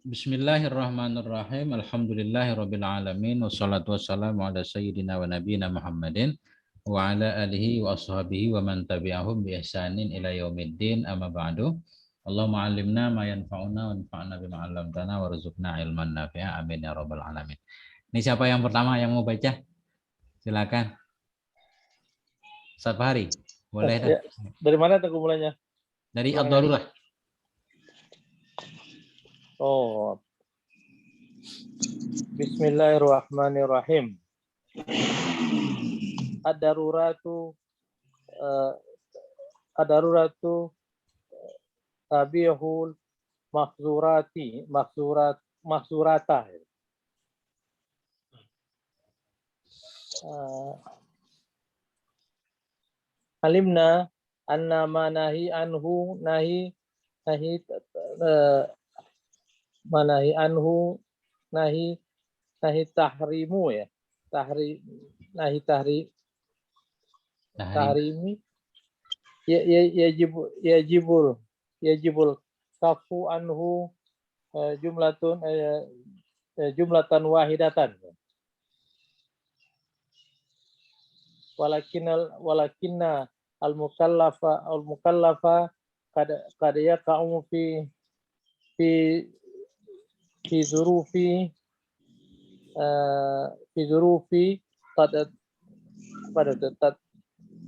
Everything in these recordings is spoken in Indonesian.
Bismillahirrahmanirrahim. Alhamdulillahirabbil alamin wassalatu wassalamu ala sayyidina wa nabiyyina Muhammadin wa ala alihi wa ashabihi wa man tabi'ahum bi ihsanin ila yaumiddin amma ba'du. Allahumma 'allimna ma yanfa'una wanfa'na bima 'allamtana warzuqna ilman nafi'a amin ya rabbal alamin. Ini siapa yang pertama yang mau baca? Silakan. Ustaz Fahri. Boleh dah. Ya. Dari mana tuh mulainya? Dari Ad-Darurah. Oh. Bismillahirrahmanirrahim. Ad-daruratu tabihul mahzurata. Alimna anna ma nahi anhu nahi tahrimu ya. Tahrimi yajibul kafu anhu jumlatan wahidatan. Walakinna al-mukallafa qad yaqa'u fi zurufi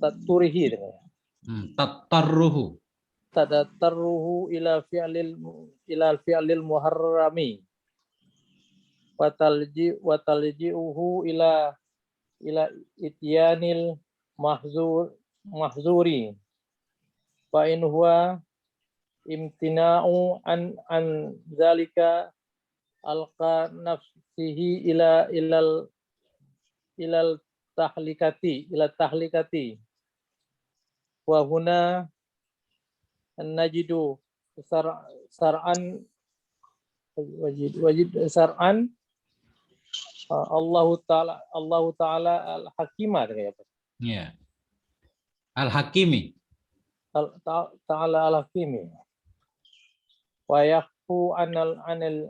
taturihi tatarruhu ila fi'lil muharrami wa talji'uhu ila ityanil mahzuri fa in huwa imtina'u an zalika alqa nafsihi ilal tahlikati wa huna najidu sar'an Allah Ta'ala al-Hakimah kayak apa? Ya. Al-Hakimi. Ta'ala al-Hakimi. Wa yakhfu anil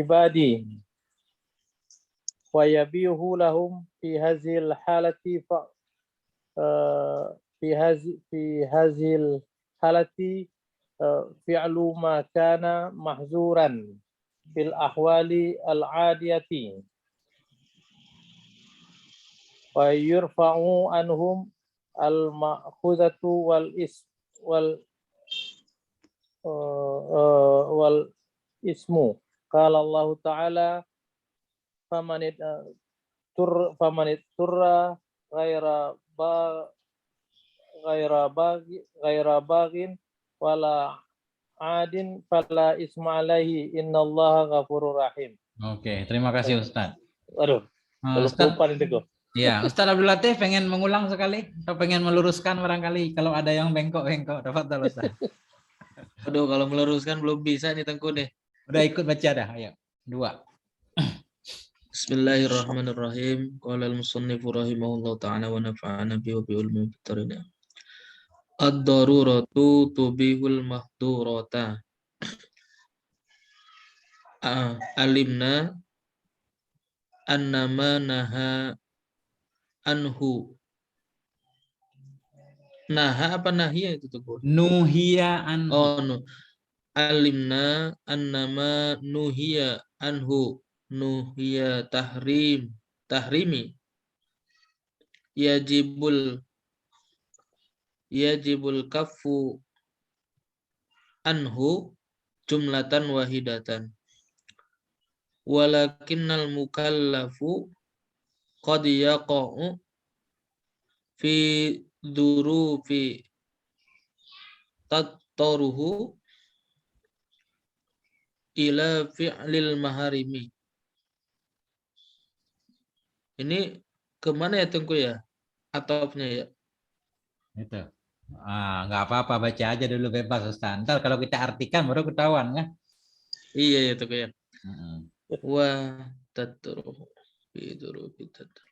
ibadi wa yabihu lahum fi hazil halati fi'lu ma kana mahzuran fil ahwali al-adiyati wa yurfa'u anhum al-ma'khuzatu wal ismu. Qala Allah Ta'ala famanit turra ghaira bagin wala adin fala isma alaihi innallaha ghafurur rahim. Oke, terima kasih Ustaz. Aduh, Ustaz. itu. Ya, Ustaz Abdul Latif pengen mengulang sekali atau pengen meluruskan barangkali kalau ada yang bengkok-bengkok. Tafadhol Ustaz. Aduh, kalau meluruskan belum bisa nih Tengku deh. Udah ikut baca dah, ayo. 2. Bismillahirrahmanirrahim. Qala al-musannifu rahimahullahu ta'ala wa nafa'ana bihi wa bi ulumi fitrina. Ad-daruratu tubihul mahdurata. Alimna annama naha anhu. Naha apa nahia itu tuh? Nuhiya anhu. Oh, no. Alimna annama nuhiya anhu. Nuhiya tahrimi. Yajibul kafu anhu jumlatan wahidatan. Walakinnal mukallafu qad yaqa'u fi durufi tattaruhu ila fi'lil maharimi. Ini kemana ya Tengku ya? Atopnya ya? Itu. Nggak apa-apa, baca aja dulu bebas Ustaz. Ntar kalau kita artikan baru ketahuan kan? Iya ya Tengku ya. Wa tatruhu fi durufi tattaruhu.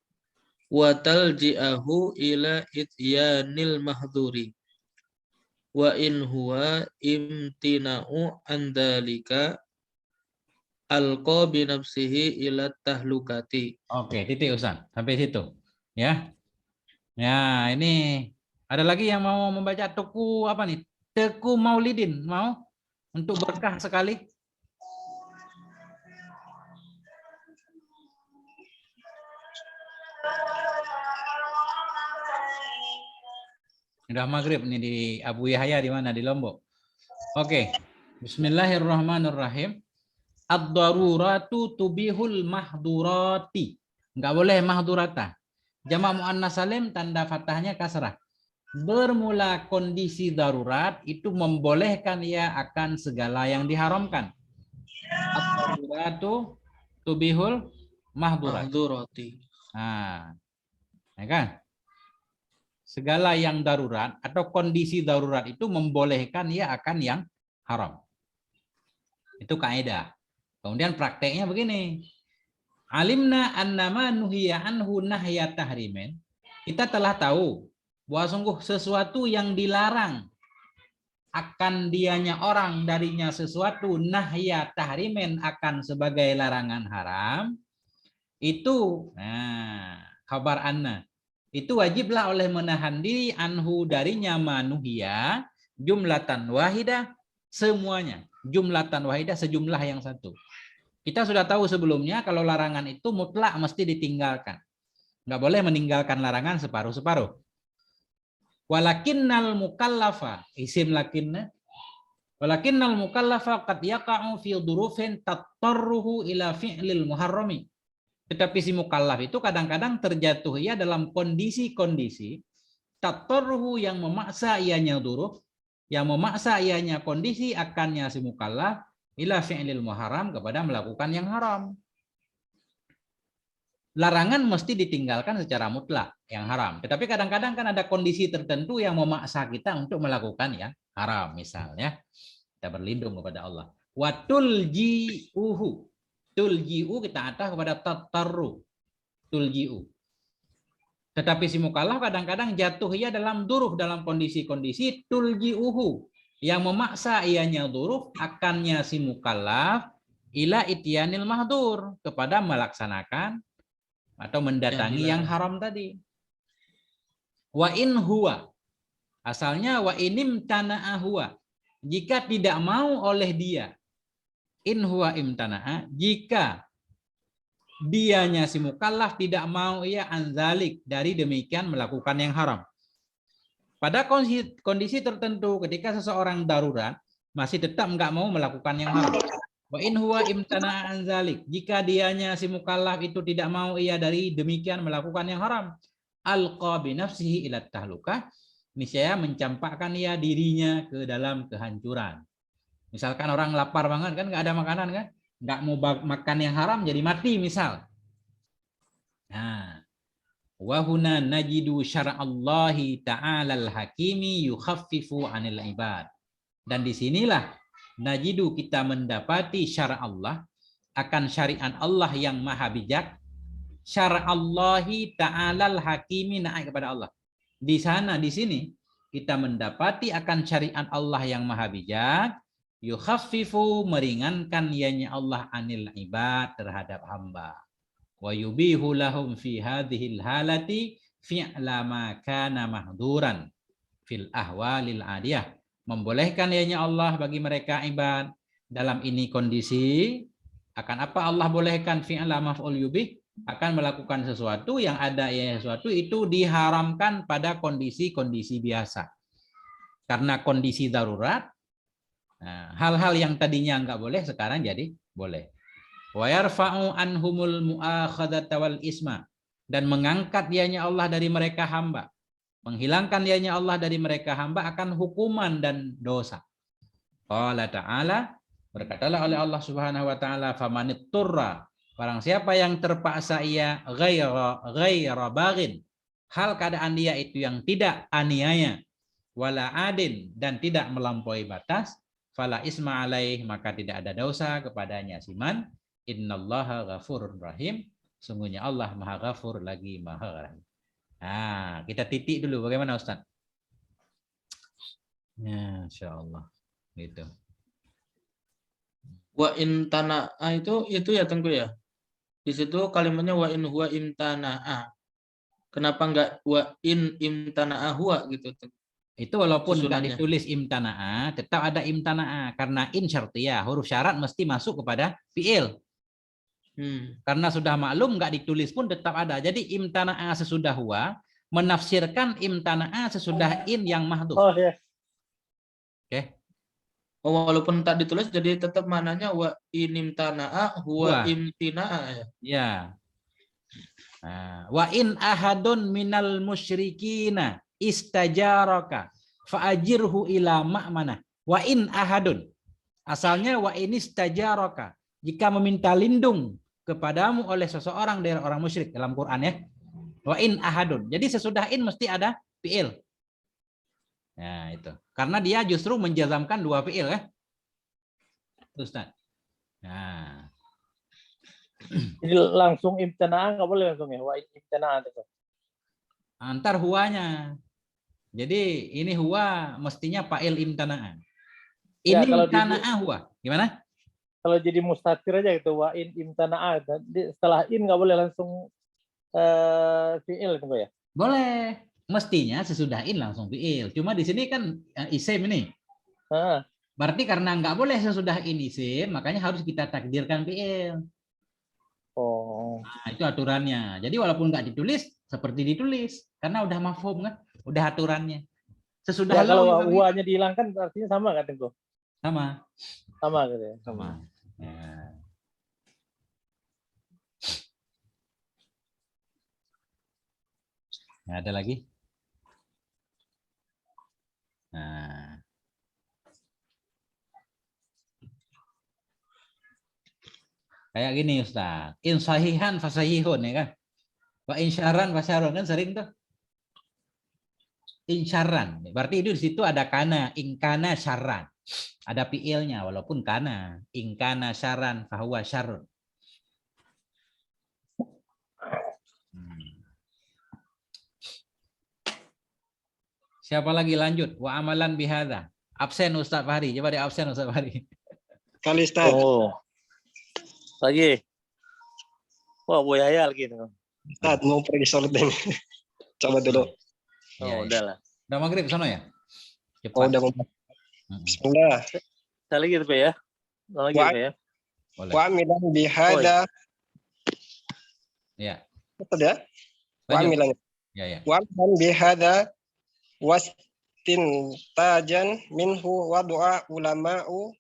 Wa talji'ahu ila ityanil mahdhuri. Wa in huwa imtina'u an dalika alqa bi nafsihi ila tahlukati. Oke, titik Ustaz. Sampai situ. Ya. Ya, ini ada lagi yang mau membaca Teku apa nih? Teku Maulidin, mau? Untuk berkah sekali. Udah maghrib nih di Abu Yahya di mana? Di Lombok. Oke. Bismillahirrahmanirrahim. Ad-daruratu tubihul mahdurati. Enggak boleh mahdurata. Jamak muannas salim tanda fathahnya kasrah. Bermula kondisi darurat itu membolehkan ia akan segala yang diharamkan. Ad-daruratu tubihul mahdurat. Mahdurati. Nah, ya kan? Segala yang darurat atau kondisi darurat itu membolehkan ia akan yang haram. Itu kaidah. Kemudian prakteknya begini. Alimna annama nuhiya anhu nahya tahrimen. Kita telah tahu bahwa sungguh sesuatu yang dilarang akan dianya orang darinya sesuatu nahya tahrimen akan sebagai larangan haram itu kabar anna itu wajiblah oleh menahan diri anhu darinya manuhia jumlatan wahidah semuanya jumlatan wahidah sejumlah yang satu. Kita sudah tahu sebelumnya kalau larangan itu mutlak mesti ditinggalkan, nggak boleh meninggalkan larangan separuh-separuh. Walakinnal mukallafa isim lakinna walakinnal mukallafa qad yaqa'u fi dhurufin tatarruhu ila fi'lil muharrami. Tetapi si mukallaf itu kadang-kadang terjatuh ia dalam kondisi-kondisi tatarruhu yang memaksa ianya dhuruf, yang memaksa ianya kondisi akannya si mukallaf ila fi'lil muharram kepada melakukan yang haram. Larangan mesti ditinggalkan secara mutlak yang haram. Tetapi kadang-kadang kan ada kondisi tertentu yang memaksa kita untuk melakukan yang haram. Misalnya kita berlindung kepada Allah. Wa tulji'uhu. Tulji'u kita atas kepada tatarru. Tulji'u. Tetapi si mukallaf kadang-kadang jatuh ia dalam duruf dalam kondisi-kondisi tulji'uhu yang memaksa ianya duruf akannya si mukallaf ila ityanil mahdur kepada melaksanakan atau mendatangi yang haram tadi. Wa in huwa asalnya wa inim tana'a huwa jika tidak mau oleh dia in huwa imtana'a jika dianya si mukallaf tidak mau ia anzalik dari demikian melakukan yang haram. Pada kondisi tertentu ketika seseorang darurat masih tetap enggak mau melakukan yang haram. Wa in huwa imtana'a anzalik jika dianya si mukallaf itu tidak mau ia dari demikian melakukan yang haram alqa bi nafsihi ila tahlukah niscaya mencampakkan ia dirinya ke dalam kehancuran. Misalkan orang lapar banget kan enggak ada makanan kan enggak mau makan yang haram jadi mati misal. Nah, wa huna najidu syara'allahi ta'ala al-hakimi yukhaffifu 'anil ibad. Dan disinilah najidu kita mendapati syara Allah akan syariat Allah yang maha bijak. Syara'allahi ta'alal hakimi naik kepada Allah. Di sana di sini kita mendapati akan syariat Allah yang maha bijak. Yukhaffifu meringankan ianya Allah anil ibad terhadap hamba. Wa yubihu lahum fi hadhil halati fi'la ma kana mahduran fil ahwalil adiyah. Membolehkan ianya Allah bagi mereka ibad dalam ini kondisi akan apa Allah bolehkan fi'la maf'ul yubih akan melakukan sesuatu yang ada ya sesuatu itu diharamkan pada kondisi-kondisi biasa karena kondisi darurat hal-hal yang tadinya enggak boleh sekarang jadi boleh. Wa yarfa'u anhumul mu'akhadata wal isma dan mengangkat ianya Allah dari mereka hamba. Menghilangkan ianya Allah dari mereka hamba akan hukuman dan dosa. Qala ta'ala berkatalah oleh Allah Subhanahu wa taala famanitturra barang siapa yang terpaksa ia ghaira baghin hal keadaan dia itu yang tidak aniaya wala adin dan tidak melampaui batas fala isma alaih maka tidak ada dosa kepadanya siman innallaha ghafurur rahim sungguhnya Allah maha ghafur lagi maha rahim. Nah, kita titik dulu. Bagaimana Ustaz? Ya, insya Allah. Gitu. Wa in tana'a itu ya Tengku ya. Di situ kalimatnya wa in huwa imtana'a. Kenapa enggak wa in imtana'a huwa gitu Tengku? Itu walaupun nggak Susunannya. ditulis imtana'a, tetap ada imtana'a karena in syartiyah, huruf syarat mesti masuk kepada fi'il. Karena sudah maklum nggak ditulis pun tetap ada. Jadi imtana'a sesudah huwa menafsirkan imtana'a sesudah in yang mahdhuf. Oh ya. Oke. Oh, walaupun tak ditulis jadi tetap mananya wa in imtana'a huwa Huwa. imtina'a ya. Ya. Nah, wa in ahadun minal musyrikina istajaraka fa'ajirhu ila ma'manah. Wa in ahadun. Asalnya wa in istajaraka. Jika meminta lindung kepadamu oleh seseorang dari orang musyrik dalam Quran ya. Wa in ahadun. Jadi sesudah in mesti ada fi'il. Nah, itu. Karena dia justru menjazamkan dua fi'il ya. Ustaz. Nah. Jadi langsung imtana'a nggak boleh langsung ya. Wa imtana'a itu. Antar huwanya. Jadi ini huwa mestinya fa'il imtana'a. Ya, Ini kalau imtana'a huwa. Gimana? kalau jadi mustatir aja gitu wa in imtana'a. Jadi setelah in nggak boleh langsung fi'il gitu ya. Boleh. Mestinya sesudah in langsung fi'il. Cuma di sini kan isim ini. Nah, Berarti karena nggak boleh sesudah in isim, makanya harus kita takdirkan fi'il. oh. Nah, itu aturannya. Jadi walaupun nggak ditulis, seperti ditulis. Karena udah mafhum kan. Udah aturannya. Sesudah Ya kalau lau juga gitu. wa-nya dihilangkan artinya sama kan Tengku? Sama. Sama gitu ya. Sama. Ya. Nah, ada lagi? Nah. Kayak gini Ustaz. In sahihan fasahihun ya kan. Wa in syarran fasyarun kan sering tuh. In syarran. Berarti itu di situ ada kana, in kana syarran. Ada fiilnya walaupun kana. In kana syarran fahuwa syarrun. Siapa lagi lanjut? Wa amalan bihadza. Absen Ustaz Fahri. Coba di absen Ustaz Fahri. Kali Ustaz. Oh. Lagi. Wah, Boy Hayal gitu. Ustaz mau pergi sholat deh. Coba dulu. Oh, Ya, udah lah. Udah maghrib sana ya? Cepat. Oh, udah mau. Bismillah. Saya lagi gitu ya. Lagi Wa- gitu ya. Boleh. Wa amilan bihada. Ya. Betul ya? Wa Lanjut. amilan. Ya, ya. Wa amilan bihada wastintajan minhu wa du'a ulama'u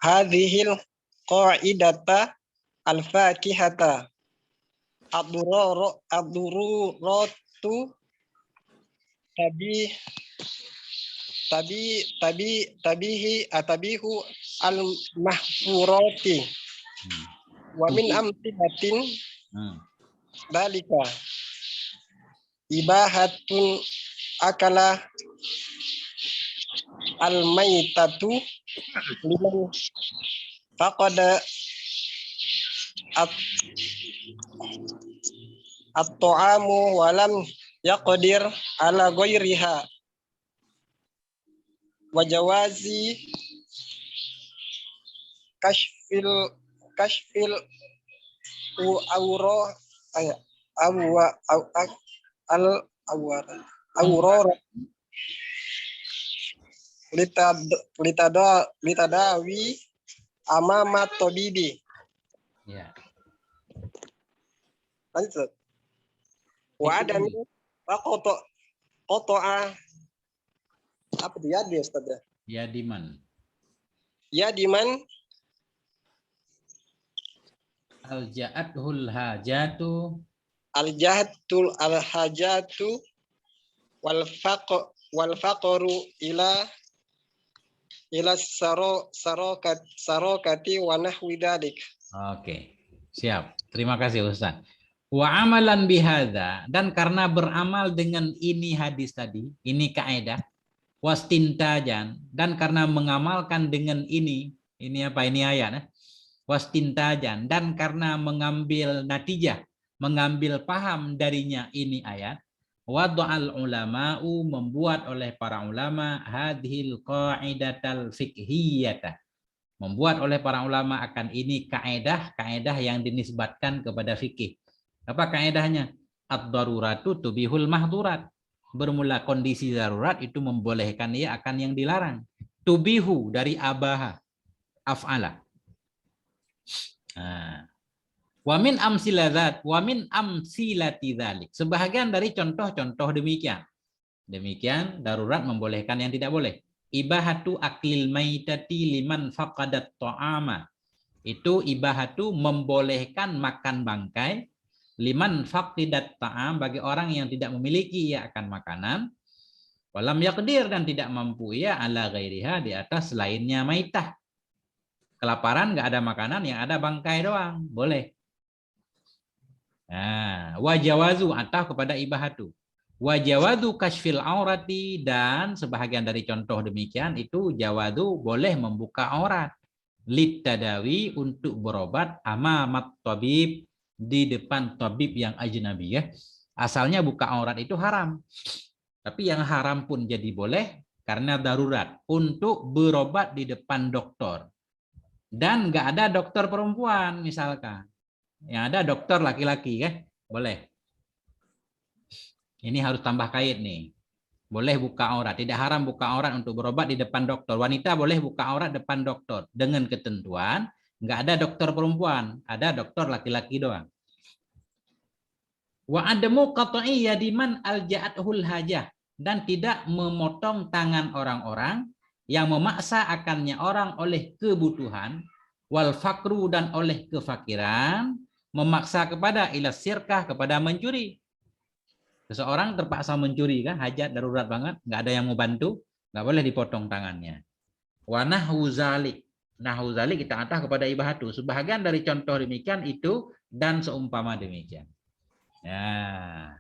hadhil qa'idata al-fakihata ad-dururatu tabihu al-mahfurati wa min amtilatin dalika ibahatun akala al-maitatu liman faqada at-ta'amu walam yaqdir ala ghairiha wa jawazi kashfil awra aurora litadawi amama tabibi. Ya. Lanjut. Wa ada qata'a apa dia di Ustaz ya? Ya diman. Ya diman Al-ja'athul hajatu al-jahtul al-hajatu wal faqru ila sarokati wa nahwi dzalik. Oke, siap. Terima kasih Ustaz. Wa amalan bihadza, dan karena beramal dengan ini hadis tadi, ini kaidah, wastintajan, dan karena mengamalkan dengan ini apa ini ayat ya. Wastintajan, dan karena mengambil natijah, mengambil paham darinya ini ayat, wada'al ulama'u, membuat oleh para ulama hadhil qa'idatal fiqhiyata, Membuat oleh para ulama akan ini kaedah yang dinisbatkan kepada fikih. Apa kaedahnya? Ad-daruratu tubihul mahdurat. Bermula kondisi darurat itu membolehkan ia akan yang dilarang. Tubihu dari abaha, af'ala. Nah. Wamin amsilati dzalik. Sebahagian dari contoh-contoh demikian. Demikian darurat membolehkan yang tidak boleh. Ibahatu aklil maitati liman faqadat ta'ama. Itu ibahatu membolehkan makan bangkai liman faqidat ta'am bagi orang yang tidak memiliki ia akan makanan. Walam yaqdir dan tidak mampu ia ala ghairiha di atas selainnya maitah. Kelaparan nggak ada makanan, yang ada bangkai doang, boleh. Nah, wajawazu atau kepada ibahatu. Wajawadu kasfil aurati dan sebahagian dari contoh demikian itu jawadu boleh membuka aurat. Litadawi untuk berobat amamat tabib di depan tabib yang ajnabi ya. Asalnya buka aurat itu haram. Tapi yang haram pun jadi boleh karena darurat untuk berobat di depan dokter. Dan nggak ada dokter perempuan misalkan. Yang ada dokter laki-laki ya, boleh. Ini harus tambah kait nih. Boleh buka aurat, tidak haram buka aurat untuk berobat di depan dokter. Wanita boleh buka aurat depan dokter dengan ketentuan nggak ada dokter perempuan, ada dokter laki-laki doang. Wa adamu qat'i yadiman alja'athul hajah dan tidak memotong tangan orang-orang yang memaksa akannya orang oleh kebutuhan wal fakru dan oleh kefakiran memaksa kepada ilas sirkah kepada mencuri. Seseorang terpaksa mencuri kan, hajat darurat banget, nggak ada yang mau bantu, nggak boleh dipotong tangannya. Wa nahwu zalik. Nahwu zalik kita atah kepada ibahatu. Sebahagian dari contoh demikian itu dan seumpama demikian. Ya.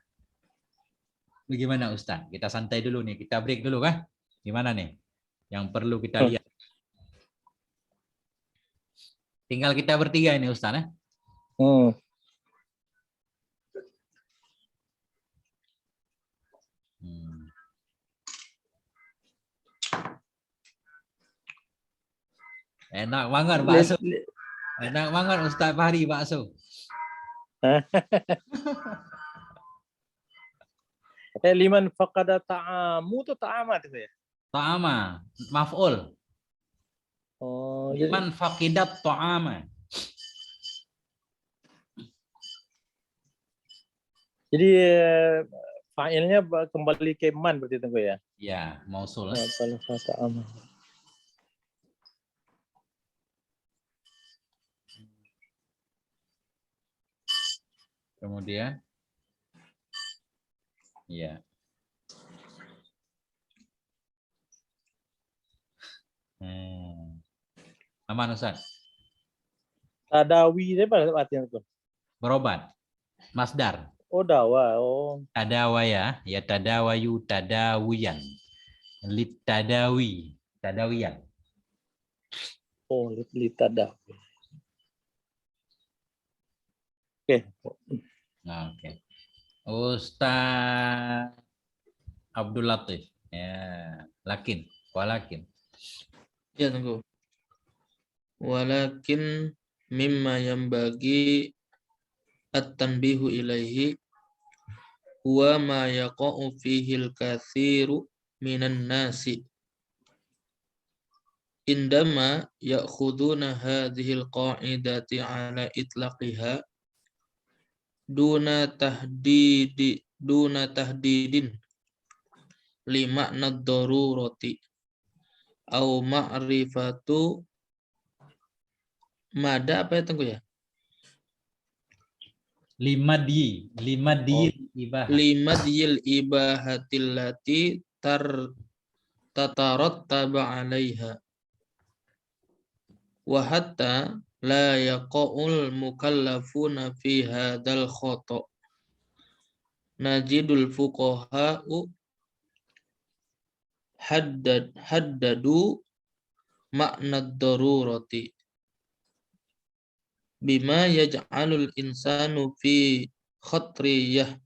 Bagaimana Ustaz? Kita santai dulu nih, kita break dulu kah? Gimana nih? Yang perlu kita lihat. Tinggal kita bertiga ini Ustaz ya. Enak banget bakso. Enak banget Ustaz Fahri bakso. Liman faqada ta'amu itu ta'amat itu ya? Ta'ama, maf'ul. Oh, Liman faqidat ta'ama. Jadi fa'ilnya kembali ke man berarti itu ya? Ya, mausul. Kemudian ya. Aman Ustaz. Tadawi itu apa artinya itu? Berobat. Masdar. Oh, dawa. Oh. Tadawaya, ya tadawayu tadawiyan. Litadawi, tadawiyan. Oh, litadawi. Oke. Oke. Ustaz Abdul Latif. Ya, lakin, walakin. Ya, tunggu. Walakin mimma yang bagi at-tanbihu ilaihi huwa ma yaqa'u fihi al-katsiru minan nasi indama ya'khuduna hadhihi al-qa'idati ala itlaqiha duna tahdidin li ma'na ad-darurati au ma'rifatu mada apa ya tunggu ya? Lima di ibahah. Lima diyil ibahatillati tatarattaba 'alaiha wa hatta la yaqa'ul mukallafuna fi hadzal khata' najidul fuqaha'u haddadu makna ad-darurati bima yaj'alul insanu fi khatriyah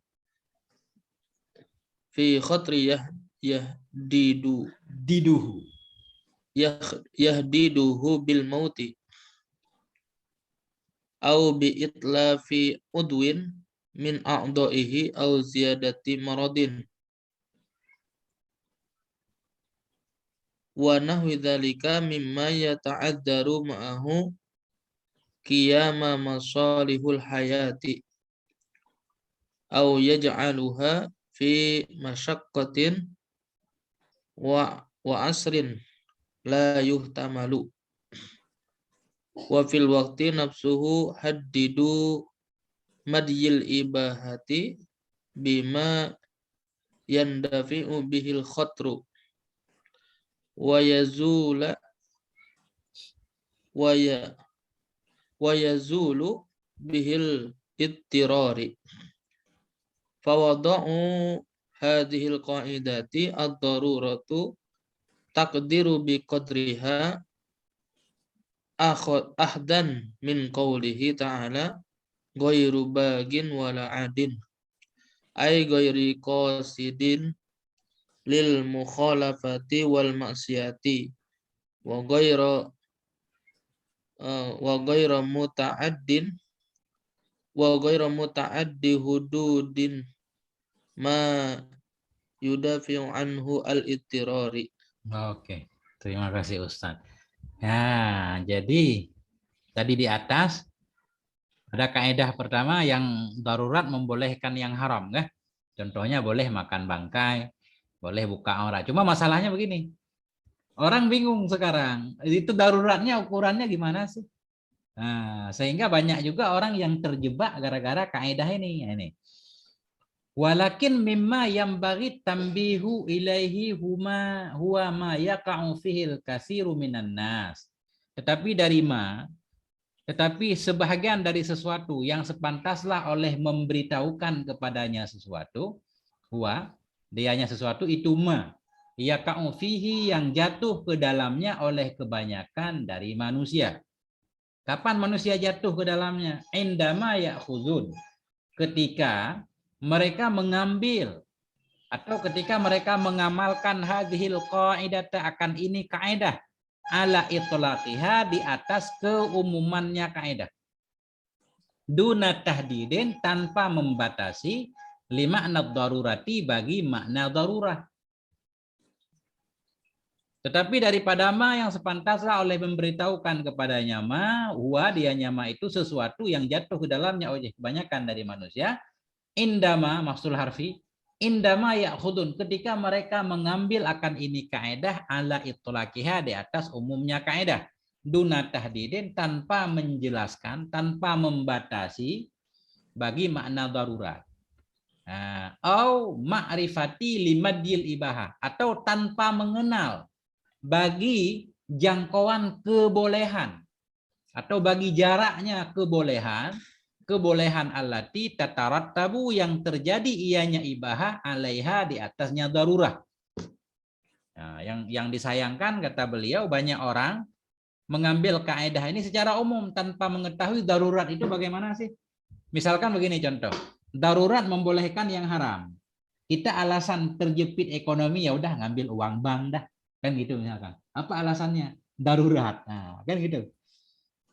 diduhu yahdiduhu bil mauti au bi itlafi udwin min a'dha'ihi au ziyadati maradin wa nahwi dzalika mimma yata'addaru ma'ahu qiyama masalihul hayati au yaj'aluha fi masyaqqatin wa asrin la yuhtamalu wa fil waqti nafsuhu haddidu madyil ibahati bima yandafi'u bihil khatru wa yazula wa yazulu bihil ittirari fawada'u hadhil qa'idati ad-daruratu taqdiru bi qadriha ahdan min qawlihi ta'ala ghairu bagin wala adin ay ghairi qasidin lil mukhalafati wal maksiyati wa ghaira muta'addi hududin ma yudafi'u anhu al-ittirari. Oke, terima kasih Ustaz. Nah, jadi tadi di atas ada kaidah pertama yang darurat membolehkan yang haram, kan? Contohnya boleh makan bangkai, boleh buka aurat. Cuma masalahnya begini, orang bingung sekarang, itu daruratnya ukurannya gimana sih? Nah, sehingga banyak juga orang yang terjebak gara-gara kaidah ini. Ini. Walakin mimma yambaghi tambihu ilaihi huwa ma yaqa'u fihil katsiru minan nas. Tetapi sebahagian dari sesuatu yang sepantaslah oleh memberitahukan kepadanya sesuatu, dianya sesuatu itu yaqa'u fihi yang jatuh ke dalamnya oleh kebanyakan dari manusia. Kapan manusia jatuh ke dalamnya? Indama ya'khuzun. Ketika mereka mengambil atau ketika mereka mengamalkan hadhil qaidata akan ini kaidah ala itlaqiha di atas keumumannya kaidah. Duna tahdidin tanpa membatasi lima darurati bagi makna darurah. Tetapi daripada yang sepantaslah oleh memberitahukan kepadanya dianya itu sesuatu yang jatuh ke dalamnya oleh kebanyakan dari manusia. Indama maksud harfi indama ya'khudun ketika mereka mengambil akan ini kaidah ala itlaqiha di atas umumnya kaidah duna tahdidin tanpa menjelaskan tanpa membatasi bagi makna darurat au ma'rifati limadil ibaha atau tanpa mengenal bagi jangkauan kebolehan atau bagi jaraknya kebolehan allati tatarattabu yang terjadi ianya ibahah alaiha di atasnya darurah. Nah, yang disayangkan kata beliau banyak orang mengambil kaidah ini secara umum tanpa mengetahui darurat itu bagaimana sih. Misalkan begini contoh, darurat membolehkan yang haram. Kita alasan terjepit ekonomi ya udah ngambil uang bank dah, kan gitu misalkan. Apa alasannya? Darurat. Nah, kan gitu.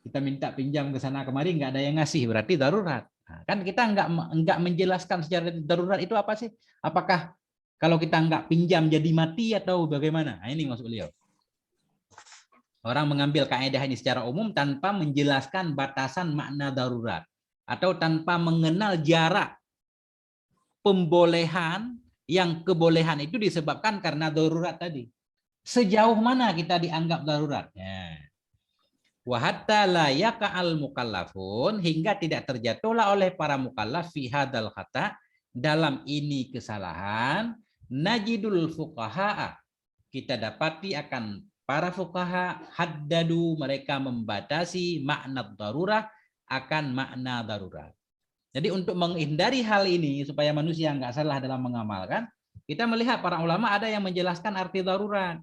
Kita minta pinjam ke sana kemari nggak ada yang ngasih berarti darurat. Nah, kan kita nggak menjelaskan secara darurat itu apa sih? Apakah kalau kita nggak pinjam jadi mati atau bagaimana? Nah, ini maksud beliau. Orang mengambil kaidah ini secara umum tanpa menjelaskan batasan makna darurat atau tanpa mengenal jarak pembolehan yang kebolehan itu disebabkan karena darurat tadi. Sejauh mana kita dianggap darurat? Ya. Wa hatta la yaqa'al mukallafun hingga tidak terjatuhlah oleh para mukallaf fi hadzal khata dalam ini kesalahan najidul fuqaha kita dapati akan para fuqaha haddadu mereka membatasi makna darurah akan makna darurat. Jadi untuk menghindari hal ini supaya manusia enggak salah dalam mengamalkan, kita melihat para ulama ada yang menjelaskan arti darurat.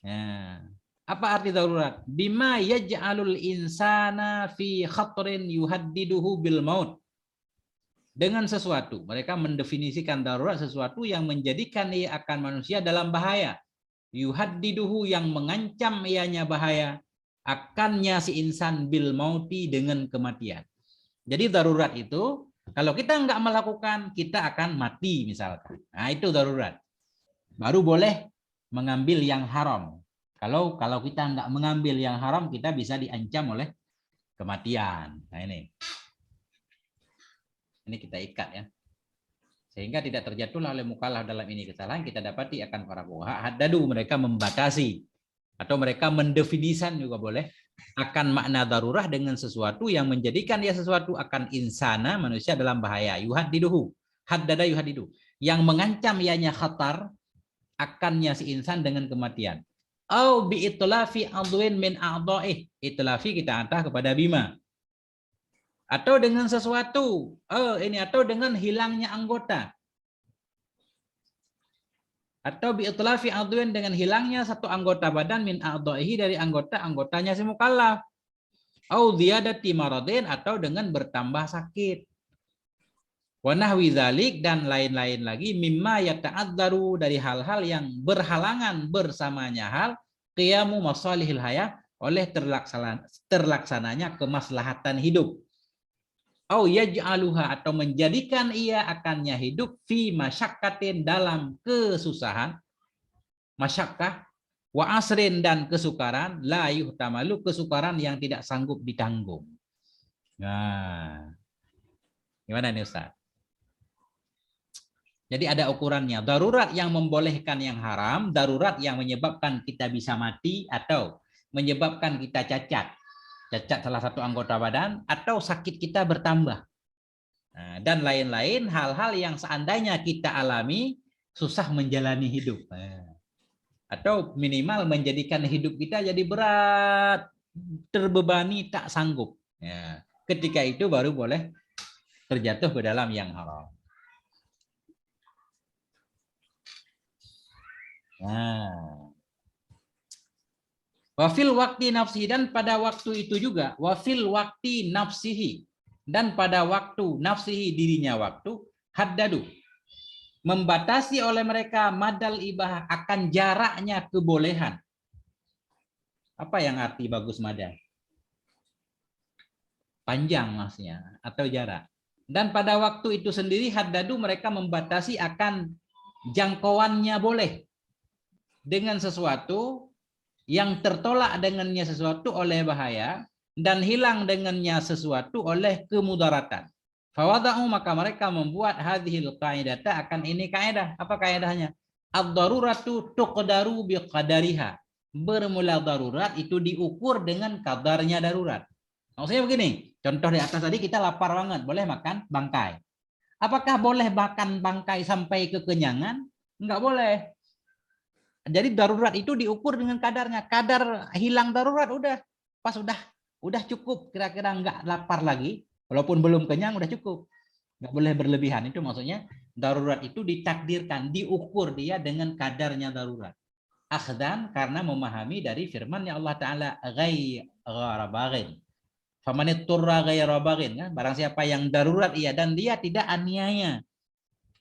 Ya. Apa arti darurat? Bima yaj'alul insana fi khatrin yuhaddiduhu bil maut. Dengan sesuatu, mereka mendefinisikan darurat sesuatu yang menjadikan ia akan manusia dalam bahaya. yuhaddiduhu yang mengancam ianya bahaya, akannya si insan bil mauti dengan kematian. Jadi darurat itu kalau kita nggak melakukan kita akan mati misalkan. Nah itu darurat. Baru boleh mengambil yang haram. Kalau kita nggak mengambil yang haram kita bisa diancam oleh kematian. Nah ini kita ikat ya. Sehingga tidak terjatuhlah oleh mukallaf dalam ini kesalahan, kita dapati akan para fuqaha haddadu, mereka membatasi atau mereka mendefinisikan juga boleh akan makna darurah dengan sesuatu yang menjadikan dia sesuatu akan insana, manusia dalam bahaya. Yuhaddiduhu, haddada yuhaddidu, yang mengancam ianya khatar akannya si insan dengan kematian. Au bi itlafi adwin min a'dha'ih, itlafi kita antah kepada bima. Atau dengan sesuatu, atau dengan hilangnya anggota. Atau bi'itlafi adwin dengan hilangnya satu anggota badan min a'dha'ihi dari anggotanya si mukallaf. Au ziyadati maradin, atau dengan bertambah sakit. Wa nahwi dzalik, dan lain-lain lagi mimma yata'adzaru, dari hal-hal yang berhalangan bersamanya hal qiyamu masalihil hayah, oleh terlaksananya kemaslahatan hidup. Au yaj'aluha, atau menjadikan ia akannya hidup fi masyakkatin, dalam kesusahan, masyakkah, wa asrin, dan kesukaran, la yuhtamalu, kesukaran yang tidak sanggup ditanggung. Nah, gimana nih Ustaz? Jadi ada ukurannya, darurat yang membolehkan yang haram, darurat yang menyebabkan kita bisa mati atau menyebabkan kita cacat salah satu anggota badan, atau sakit kita bertambah. Nah, dan lain-lain hal-hal yang seandainya kita alami susah menjalani hidup. Nah, atau minimal menjadikan hidup kita jadi berat, terbebani, tak sanggup. Ya, ketika itu baru boleh terjatuh ke dalam yang haram. Nah, wafil waktu nafsihi, dan pada waktu itu juga, wafil waktu nafsihi, dan pada waktu nafsihi dirinya waktu, haddadu, membatasi oleh mereka madal ibah, akan jaraknya kebolehan. Apa yang arti bagus madal? Panjang maksudnya, atau jarak. Dan pada waktu itu sendiri haddadu, mereka membatasi akan jangkauannya boleh dengan sesuatu yang tertolak dengannya sesuatu oleh bahaya, dan hilang dengannya sesuatu oleh kemudaratan. Fawada'u, maka mereka membuat hadhil qaidata, akan ini kaidah. Apa kaidahnya? Ad-daruratu tuqdaru biqadariha. Bermula darurat itu diukur dengan kadarnya darurat. Maksudnya begini, contoh di atas tadi kita lapar banget, boleh makan bangkai. Apakah boleh makan bangkai sampai kekenyangan? Enggak boleh. Jadi darurat itu diukur dengan kadarnya. Kadar hilang darurat udah pas, udah cukup, kira-kira nggak lapar lagi, walaupun belum kenyang udah cukup. Nggak boleh berlebihan. Itu maksudnya darurat itu ditakdirkan, diukur dia dengan kadarnya darurat. Akhdan, karena memahami dari firman ya Allah Ta'ala, ghaira baghin. Famanitturra ghaira baghin, kan? Barang siapa yang darurat ia, dan dia tidak aniaya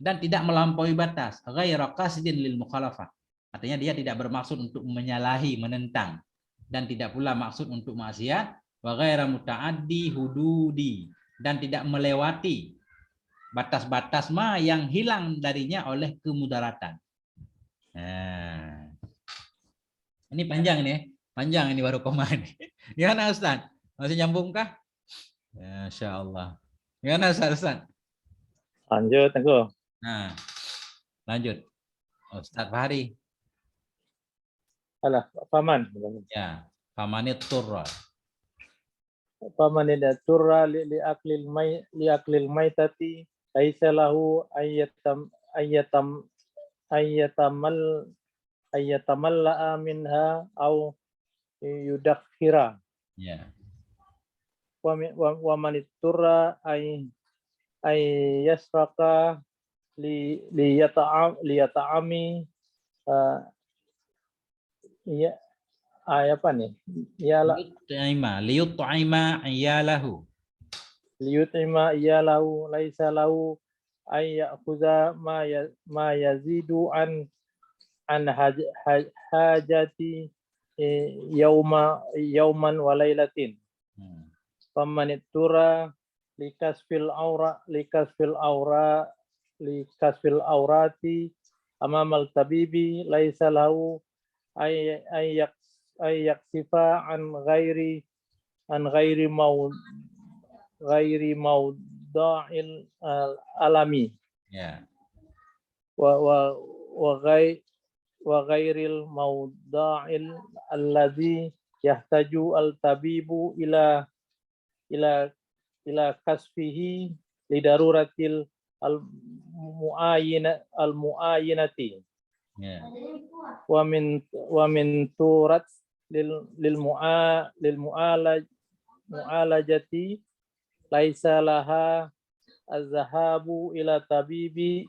dan tidak melampaui batas, ghaira qasidin lil mukhalafah. Artinya dia tidak bermaksud untuk menyalahi, menentang, dan tidak pula maksud untuk maksiat, wa ghaira muta'addi hududi, dan tidak melewati batas-batas yang hilang darinya oleh kemudaratan. Nah, ini panjang nih, panjang ini baru koma ini. Gimana Ustaz? Masih nyambung kah? Masya Allah. Gimana Ustaz? Lanjut, Tengku. Nah, lanjut. Ustaz Fahri. Alah, paman. Ya, pamanit turra. Paman ida turra li aklil maitati laisa lahu ayyatamalla minha au yudakhira. Ya. Wa man turra ay yasraqa li yata'ami iya apa nih? Iyalah liyut'ima iyalahu. Liyut'ima iyalahu laisa lahu ay ya'khudha ma yazidu an hajati yauman wa lailatin. Famanittura likasfil aurati amamal tabibi laisa lahu ay yaksifa an ghairi maudha'il alami. Ya. Wa ghairil maudha'il alladhi yahtaju al tabibu ila kasfihi lidaruratil al muayyinati. Ya. Wa min turat lil mu'alajati laisa laha az-zahabu ila tabibi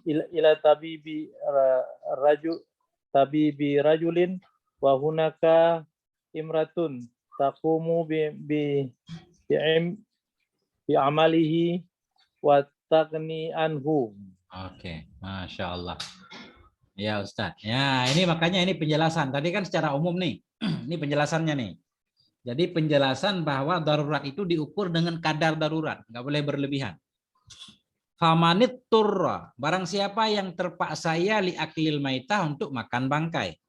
rajulin wa hunaka imratun taqumu bi amalihi wa tagni anhu. Oke, Masya Allah. Ya Ustadz. Ya ini makanya ini penjelasan. Tadi kan secara umum nih. Ini penjelasannya nih. Jadi penjelasan bahwa darurat itu diukur dengan kadar darurat. Nggak boleh berlebihan. Famanit turra. Barang siapa yang terpaksa ya li aklil maitah untuk makan bangkai.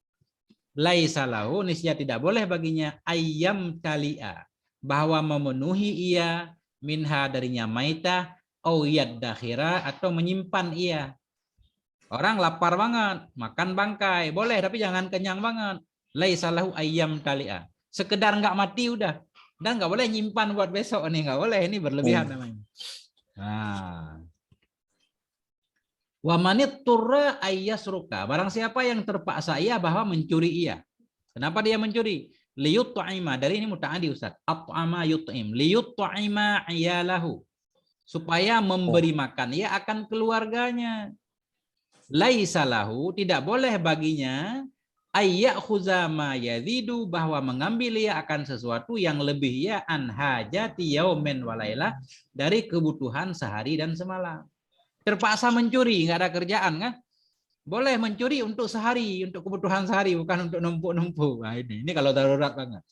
Laisa lahu, niscaya tidak boleh baginya ayam talia. Bahwa memenuhi ia minha darinya maitah. Au yaddakhira atau menyimpan ia. Orang lapar banget, makan bangkai, boleh tapi jangan kenyang banget. Laisa lahu ayyam talia. Sekedar nggak mati udah. Dan nggak boleh nyimpan buat besok nih, nggak boleh, ini berlebihan namanya. Nah. Wa manit turra ayyasruka. Barang siapa yang terpaksa ia bahwa mencuri ia. Kenapa dia mencuri? Liyut'ima, dari ini muta'adi Ustaz. At'ama yut'im. Liyut'ima iyalahu. Supaya memberi makan ia akan keluarganya. Laisa lahu, tidak boleh baginya ayyak khuzama yazidu, bahwa mengambil ia akan sesuatu yang lebih ya an hajati yaumin walailah, dari kebutuhan sehari dan semalam. Terpaksa mencuri, nggak ada kerjaan kan? Boleh mencuri untuk sehari, untuk kebutuhan sehari, bukan untuk numpuk-numpuk. Nah, ini kalau darurat banget.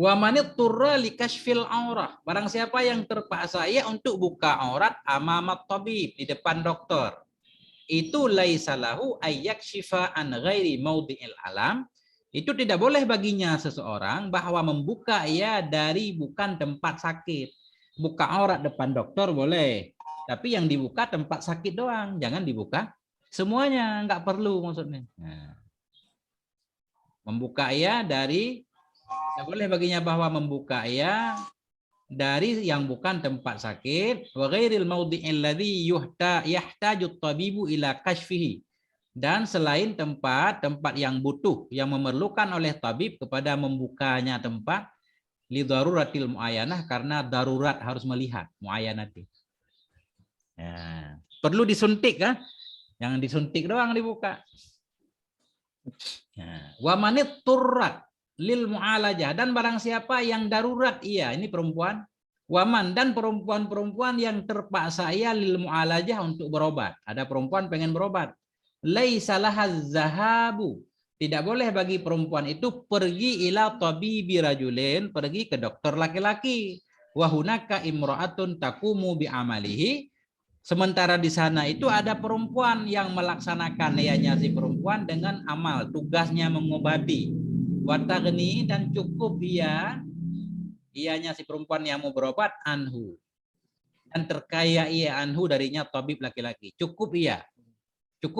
Wa manit turra likashfil aurah. Barang siapa yang terpaksa ia untuk buka aurat amamat tabib, di depan dokter. Itu laisa lahu ayyakshifa an ghairi maudhi'il alam. Itu tidak boleh baginya seseorang bahwa membuka ia dari bukan tempat sakit. Buka aurat depan dokter boleh. Tapi yang dibuka tempat sakit doang. Jangan dibuka semuanya. Nggak perlu maksudnya. Nah. Membuka ia dari... Tidak boleh baginya bahwa membuka ia dari yang bukan tempat sakit, wa ghairil maudhi'il ladzi yahtaju tabibu ila kashfihi, dan selain tempat yang butuh, yang memerlukan oleh tabib kepada membukanya tempat, li daruratil muayyanah, karena darurat harus melihat muayyanati. Ya. Perlu disuntik kan? Yang disuntik doang dibuka. Ya. Wa manit turrat lil mu'alajah, dan barang siapa yang darurat ia, ini perempuan, waman, dan perempuan-perempuan yang terpaksa ia lil mu'alajah untuk berobat. Ada perempuan pengen berobat. Laisa lahaz zahabu, tidak boleh bagi perempuan itu pergi ila tabibi rajulin, pergi ke dokter laki-laki. Wa hunaka imra'atun taqumu bi amalihi, sementara di sana itu ada perempuan yang melaksanakan ianya si perempuan dengan amal, tugasnya mengobati. Watagni, dan cukup ianya si perempuan yang mau berobat anhu, dan terkaya ia anhu darinya tabib laki-laki. Cukup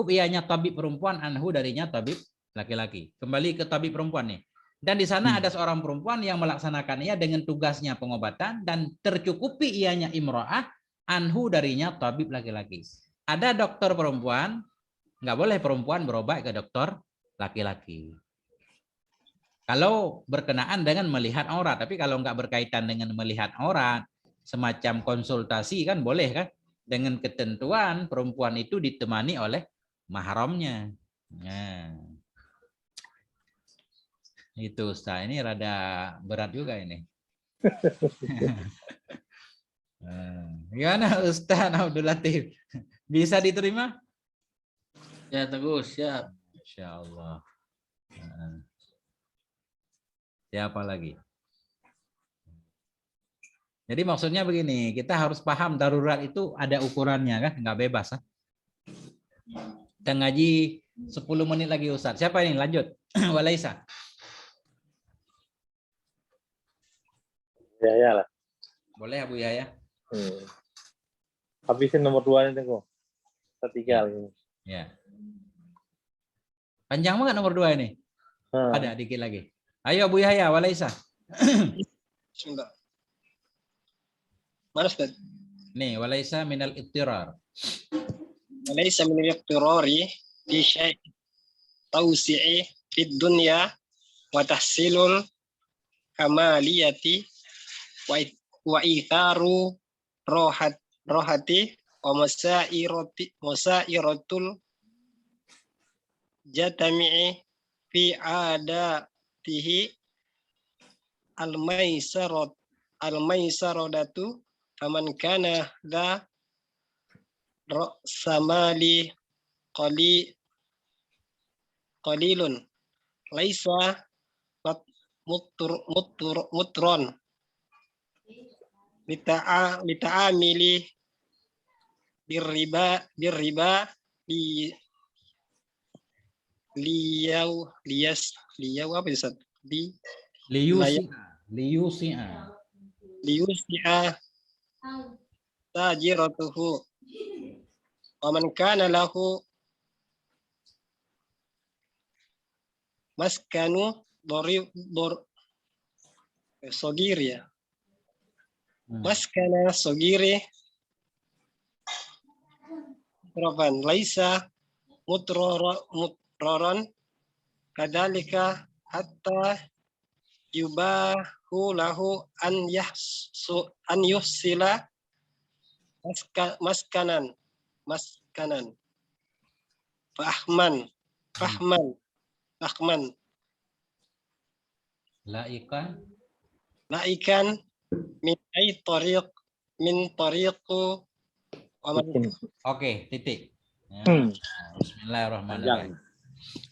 ianya tabib perempuan anhu darinya tabib laki-laki. Kembali ke tabib perempuan nih. Dan di sana ada seorang perempuan yang melaksanakan ia dengan tugasnya pengobatan, dan tercukupi ianya imro'ah anhu darinya tabib laki-laki. Ada dokter perempuan, nggak boleh perempuan berobat ke dokter laki-laki. Kalau berkenaan dengan melihat aurat, tapi kalau nggak berkaitan dengan melihat aurat, semacam konsultasi kan boleh kan? Dengan ketentuan perempuan itu ditemani oleh mahramnya. Nah, itu Ustaz, ini rada berat juga ini. Gimana Ustaz Abdul Latif? Bisa diterima? Ya Teguh, siap. Insya Allah. Siapa lagi? Jadi maksudnya begini, kita harus paham darurat itu ada ukurannya kan, nggak bebas. Kita ngaji 10 menit lagi Ustaz. Siapa ini? Lanjut. Walaisa. Ya lah. Boleh Abu Yahya? Habisin nomor 2 nih kok. Ketiga lagi. Ya. Panjang banget nomor 2 ini. Nah. Ada dikit lagi. Ayo Abu Yahya, Walaisa. Bismillah. Mana Ustaz? Nih, walaisa minal ittirar. Walaysa min al-iqtirari fi syai' tawsi'i fid dunya wa tahsilul kamaliyati wa itharu rohati wa masairatul jatami'i fi adatihi al-maisaradatu faman kana dha samali qalilun laisa mutron lita'amili birriba liyau apa ya Ustaz? Liyusi'a tajiratuhu wa man kana lahu maskanu sogiri ya. Maskana sogiri Raban laisa mutroron kadalika hatta yubahu lahu an yuhsila maskanan fahman laikan min tariqu Oke, titik. Ya. Bismillahirrahmanirrahim.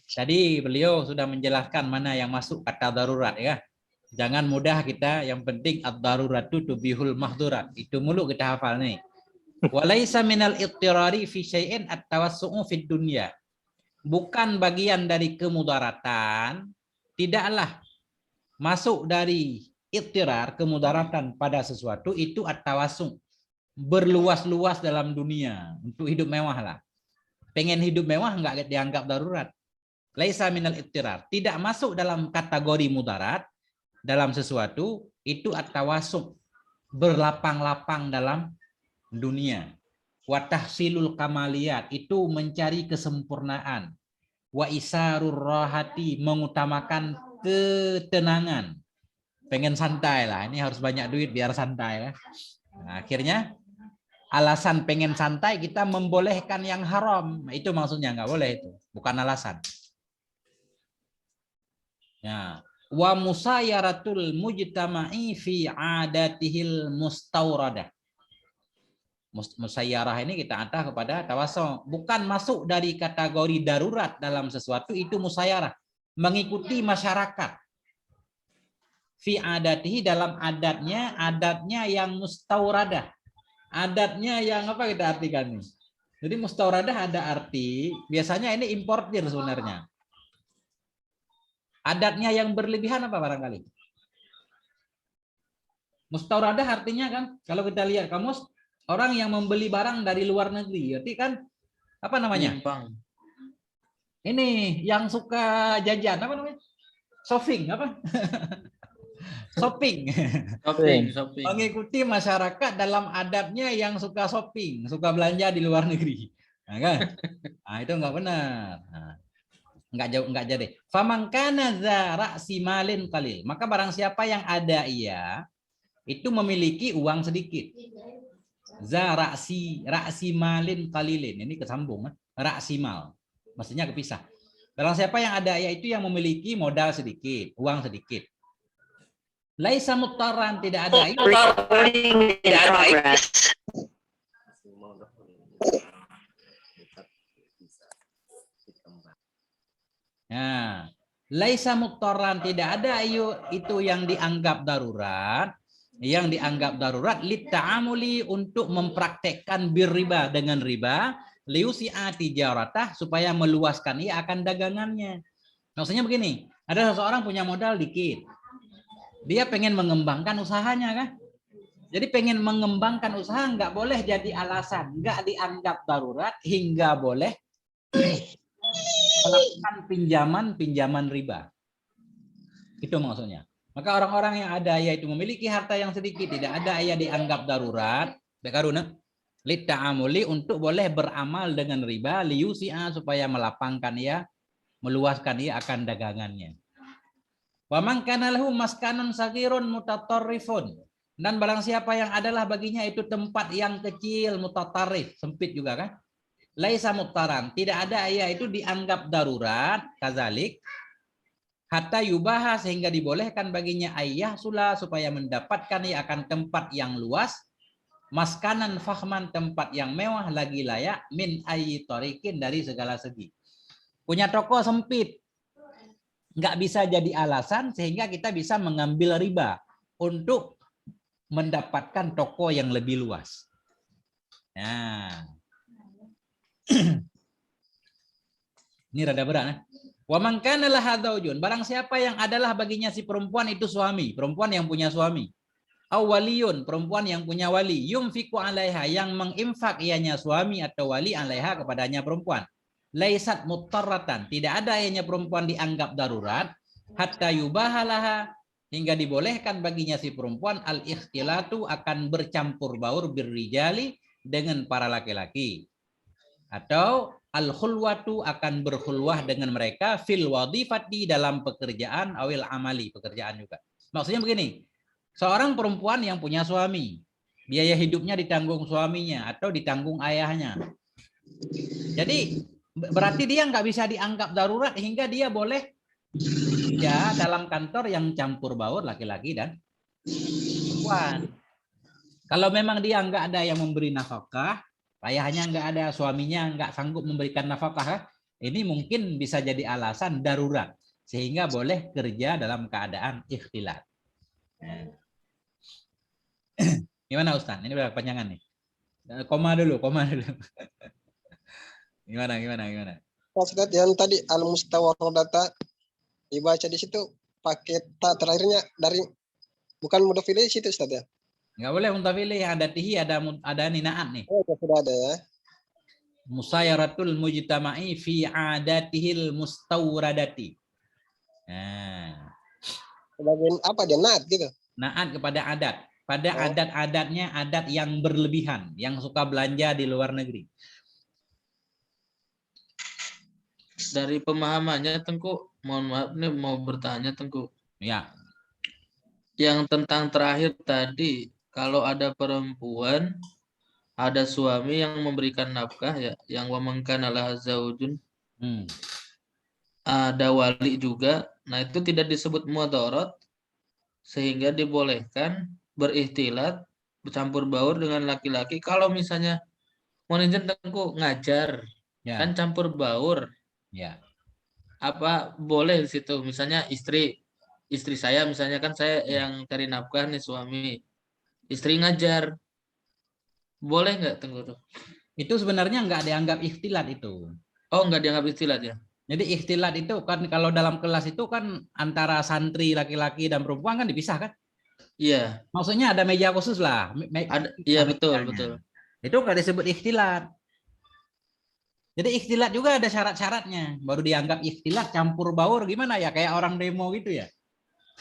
Tadi beliau sudah menjelaskan mana yang masuk kata darurat ya. Jangan mudah kita, yang penting ad-daruratu tubihul mahdurat. Itu mulu kita hafal nih. Walaisa minal ittirari fi syai'in at-tawassu'u fid dunya. Bukan bagian dari kemudaratan, tidaklah masuk dari ittirar, kemudaratan pada sesuatu itu at-tawassu'. Berluas-luas dalam dunia untuk hidup mewah lah. Pengen hidup mewah enggak dianggap darurat. Laisa minal ittirar, tidak masuk dalam kategori mudarat dalam sesuatu itu at-tawassu', berlapang-lapang dalam dunia. Wa tahsilul kamaliyat, itu mencari kesempurnaan. Wa isarur rahati, mengutamakan ketenangan. Pengen santai lah, ini harus banyak duit biar santai lah. Nah, akhirnya alasan pengen santai kita membolehkan yang haram. Nah, itu maksudnya nggak boleh itu, bukan alasan. Ya, wa musayaratul mujtama'i fi adatihil mustawradah. Musayyarah ini kita antah kepada tawassu', bukan masuk dari kategori darurat dalam sesuatu, itu musayyarah, mengikuti masyarakat. Fi adatihi, dalam adatnya yang mustawradah. Adatnya yang apa kita artikan nih? Jadi mustawradah ada arti, biasanya ini importir sebenarnya. Adatnya yang berlebihan apa barangkali? Mustawradah artinya kan, kalau kita lihat kamus, orang yang membeli barang dari luar negeri, berarti kan apa namanya? Menyimpang. Ini yang suka jajan apa namanya? Shopping apa? Shopping. Mengikuti masyarakat dalam adatnya yang suka shopping, suka belanja di luar negeri. Nah, kan? Nah, itu enggak benar. Nah, enggak jadi. Famangkana za ra'si malin qalil. Maka barang siapa yang ada ia itu memiliki uang sedikit. Za ra'si malin qalilin. Ini kesambung, ra'si mal. Maksudnya kepisah. Barang siapa yang ada ia itu yang memiliki modal sedikit, uang sedikit. Laisa muttaran, tidak ada itu. Tidak ada itu. Nah, laisa muttoran, tidak ada itu yang dianggap darurat, litta'amuli untuk mempraktekkan birriba dengan riba, liusi'a tijaratah supaya meluaskan ia akan dagangannya. Maksudnya begini, ada seseorang punya modal dikit. Dia pengen mengembangkan usahanya kan? Jadi pengen mengembangkan usaha nggak boleh jadi alasan, nggak dianggap darurat hingga boleh melakukan pinjaman riba. Itu maksudnya. Maka orang-orang yang ada yaitu memiliki harta yang sedikit, tidak ada ia dianggap darurat, litta'amuli untuk boleh beramal dengan riba, liusi'a supaya melapangkan ia, meluaskan ia akan dagangannya. Wa man kana lahu maskanun sagirun mutatarrifun. Dan barang siapa yang adalah baginya itu tempat yang kecil, mutatarrif, sempit juga kan? Laisa muttaran, tidak ada ia itu dianggap darurat, kazalik, hatta yubaha sehingga dibolehkan baginya ayah sula supaya mendapatkan ia akan tempat yang luas, maskanan fahman tempat yang mewah lagi layak, min ayyi tarikin dari segala segi. Punya toko sempit, nggak bisa jadi alasan sehingga kita bisa mengambil riba untuk mendapatkan toko yang lebih luas. Nah, ini rada berat. Wa man kana laha zaujun, barang siapa yang adalah baginya si perempuan itu suami, perempuan yang punya suami. Aw waliyun, perempuan yang punya wali, yumfiku alaiha, yang menginfak ianya suami atau wali alaiha kepadanya perempuan. Laisat muttarratan, tidak ada ianya perempuan dianggap darurat, hatta yubahalaha, hingga dibolehkan baginya si perempuan al-ikhtilatu akan bercampur baur birrijali dengan para laki-laki. Atau al-khulwatu akan berkhulwah dengan mereka fil wadifati dalam pekerjaan awil amali, pekerjaan juga. Maksudnya begini, seorang perempuan yang punya suami, biaya hidupnya ditanggung suaminya atau ditanggung ayahnya. Jadi berarti dia nggak bisa dianggap darurat hingga dia boleh ya dalam kantor yang campur baur laki-laki dan perempuan. Kalau memang dia nggak ada yang memberi nafkah, ayahnya nggak ada, suaminya nggak sanggup memberikan nafkah, ini mungkin bisa jadi alasan darurat sehingga boleh kerja dalam keadaan ikhtilat. Nah. Gimana Ustaz? Ini udah kepanjangan nih. Koma dulu. Gimana? Ustaz, yang tadi al-mustawaradata dibaca di situ pakai ta terakhirnya dari bukan mudhof ilaih situ Ustaz ya? Nggak boleh muntafilih, ada tihi, ada ninaat nih. Oh, sudah ada ya. Musayaratul mujtama'i fi adatihil mustawradati. Nah. Bagian apa dia naat gitu? Naat kepada adat. Pada adat-adatnya, adat yang berlebihan, yang suka belanja di luar negeri. Dari pemahamannya Tengku, mohon maaf nih mau bertanya Tengku. Ya. Yang tentang terakhir tadi, kalau ada perempuan, ada suami yang memberikan nafkah ya, yang wa man kana laha zaujun, ada wali juga. Nah, itu tidak disebut mudarat sehingga dibolehkan berikhtilat, bercampur baur dengan laki-laki. Kalau misalnya mau izin Tengku ngajar, Ya. kan campur baur. Ya. Apa boleh di situ? Misalnya istri saya, misalnya kan saya yang cari nafkah nih suami, istri ngajar, boleh nggak Tengku? Itu sebenarnya nggak dianggap ikhtilat itu. Oh, nggak dianggap ikhtilat ya? Jadi ikhtilat itu kan kalau dalam kelas itu kan antara santri laki-laki dan perempuan kan dipisah kan? Iya. Maksudnya ada meja khusus lah. Iya betul. Itu nggak disebut ikhtilat. Jadi ikhtilat juga ada syarat-syaratnya. Baru dianggap ikhtilat, campur baur gimana ya? Kayak orang demo gitu ya?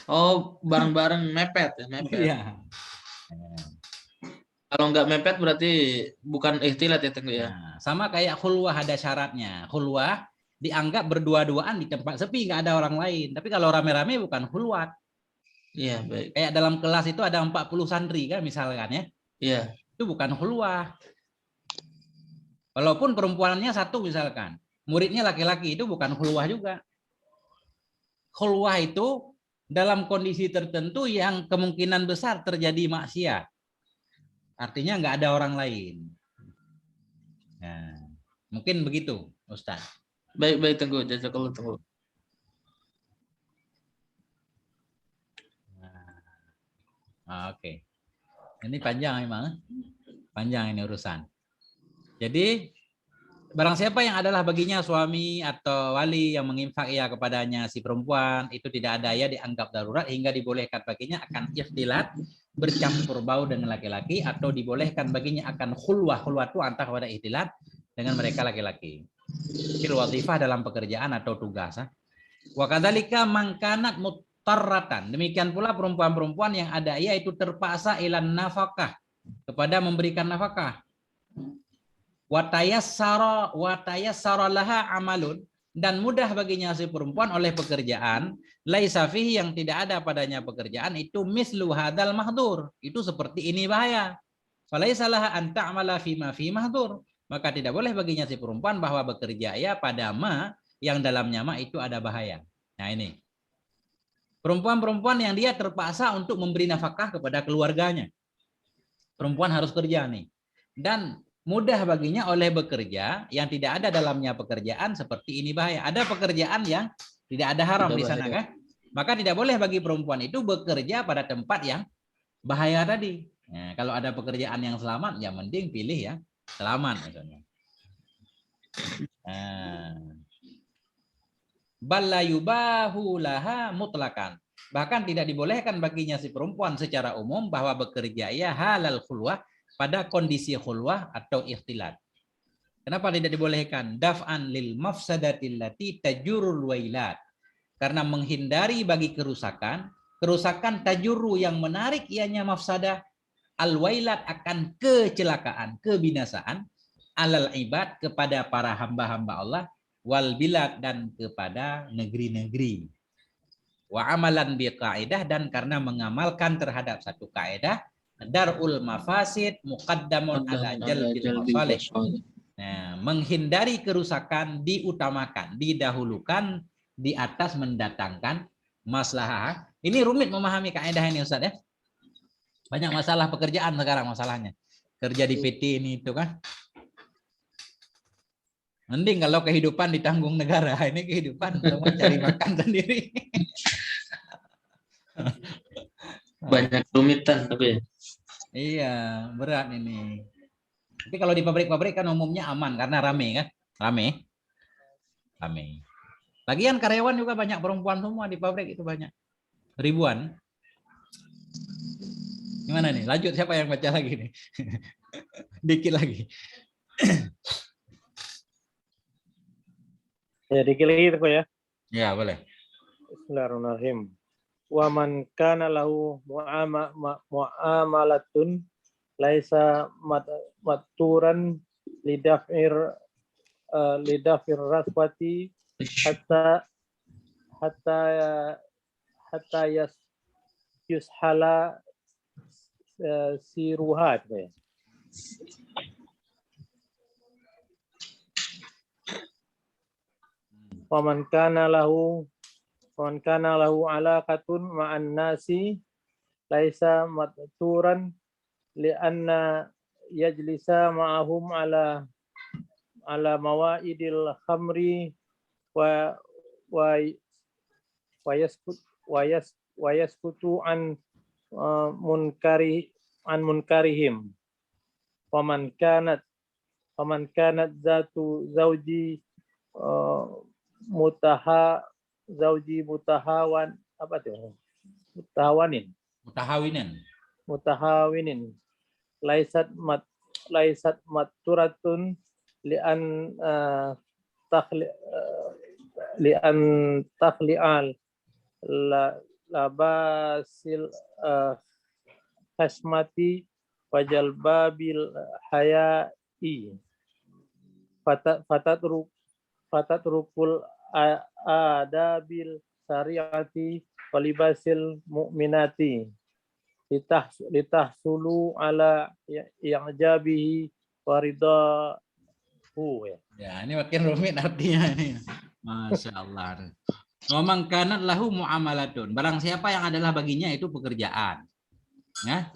Oh, bareng-bareng mepet ya? Mepet. Iya. Kalau nggak mepet berarti bukan ikhtilat ya Tengku ya? Nah, sama kayak khulwah ada syaratnya. Khulwah dianggap berdua-duaan di tempat sepi, nggak ada orang lain. Tapi kalau rame-rame bukan khulwat. Iya, baik. Kayak dalam kelas itu ada 40 santri kan misalkan ya. Iya. Itu bukan khulwah. Walaupun perempuannya satu misalkan, muridnya laki-laki, itu bukan khulwah juga. Khulwah itu dalam kondisi tertentu yang kemungkinan besar terjadi maksiat. Artinya nggak ada orang lain. Nah, mungkin begitu, Ustaz. Baik Tengku, jazakallahu Tengku. Oke. Ini panjang memang. Panjang ini urusan. Jadi barang siapa yang adalah baginya suami atau wali yang menginfak ia kepadanya si perempuan, itu tidak ada ya dianggap darurat hingga dibolehkan baginya akan ikhtilat, bercampur bau dengan laki-laki, atau dibolehkan baginya akan khulwah. Khulwah itu antara pada ikhtilat dengan mereka laki-laki. Fil wadhifah dalam pekerjaan atau tugas. Wa kadzalika man kanat mutarratan. Demikian pula perempuan-perempuan yang ada ia itu terpaksa ilan nafkah, kepada memberikan nafkah. Watayassara laha amalun, dan mudah baginya si perempuan oleh pekerjaan, laisa fihi yang tidak ada padanya pekerjaan, itu mislu hadal mahdur, itu seperti ini bahaya. Falaisa laha an ta'mala fima fi mahdur, maka tidak boleh baginya si perempuan bahwa bekerja ya pada ma yang dalamnya ma itu ada bahaya. Nah ini perempuan-perempuan yang dia terpaksa untuk memberi nafkah kepada keluarganya, perempuan harus kerja nih, dan mudah baginya oleh bekerja yang tidak ada dalamnya pekerjaan, seperti ini bahaya. Ada pekerjaan yang tidak ada haram di sana kan? Maka tidak boleh bagi perempuan itu bekerja pada tempat yang bahaya tadi. Nah, kalau ada pekerjaan yang selamat, ya mending pilih yang selamat misalnya. Balla yubahu laha mutlakan. Bahkan tidak dibolehkan baginya si perempuan secara umum bahwa bekerja ya halal khulwah pada kondisi khulwah atau ikhtilat. Kenapa tidak dibolehkan? Daf'an lil mafsadatil lati tajurul wailat. Karena menghindari bagi kerusakan tajuru yang menarik ianya mafsadah, al wailat akan kecelakaan, kebinasaan, alal ibad kepada para hamba-hamba Allah, wal bilad dan kepada negeri-negeri. Wa amalan bi kaidah, dan karena mengamalkan terhadap satu kaidah, darul mafasid muqaddamun ala jalbil masalih. Nah, menghindari kerusakan diutamakan, didahulukan di atas mendatangkan maslahah. Ini rumit memahami kaidah ini Ustaz ya. Banyak masalah pekerjaan sekarang masalahnya. Kerja di PT ini itu kan. Mending kalau kehidupan ditanggung negara, ini kehidupan semua cari makan sendiri. Banyak kerumitan tapi. Iya, berat ini. Tapi kalau di pabrik-pabrik kan umumnya aman karena rame kan? Rame. Lagian karyawan juga banyak perempuan semua di pabrik, itu banyak. Ribuan. Gimana nih? Lanjut, siapa yang baca lagi nih? Dikit lagi. Ya, dikit lagi itu ya. Ya, boleh. Bismillahirrahmanirrahim. Wa man kana lahu muamalatun laisa maturan lidafir raswati hatta yushala siruhat ya. Waman kana lahu alaqatun ma'an nasi laisa maturan li'anna yajlisa ma'ahum ala mawaidil khamri wa yaskutu an munkarihim. Waman kanat zatu zawji mutahawan apa tuh? Mutahawinin laisat maturatun li'an takhli'al labasil khasmati wajal babil hayai fatatrukul adabil syariati walibasil mu'minati litahsulu ala i'jabihi waridahu. Ya, ini makin rumit artinya ini. Masya Allah. Ngomong kanat lahu muamalatun. Barang siapa yang adalah baginya itu pekerjaan. Ya.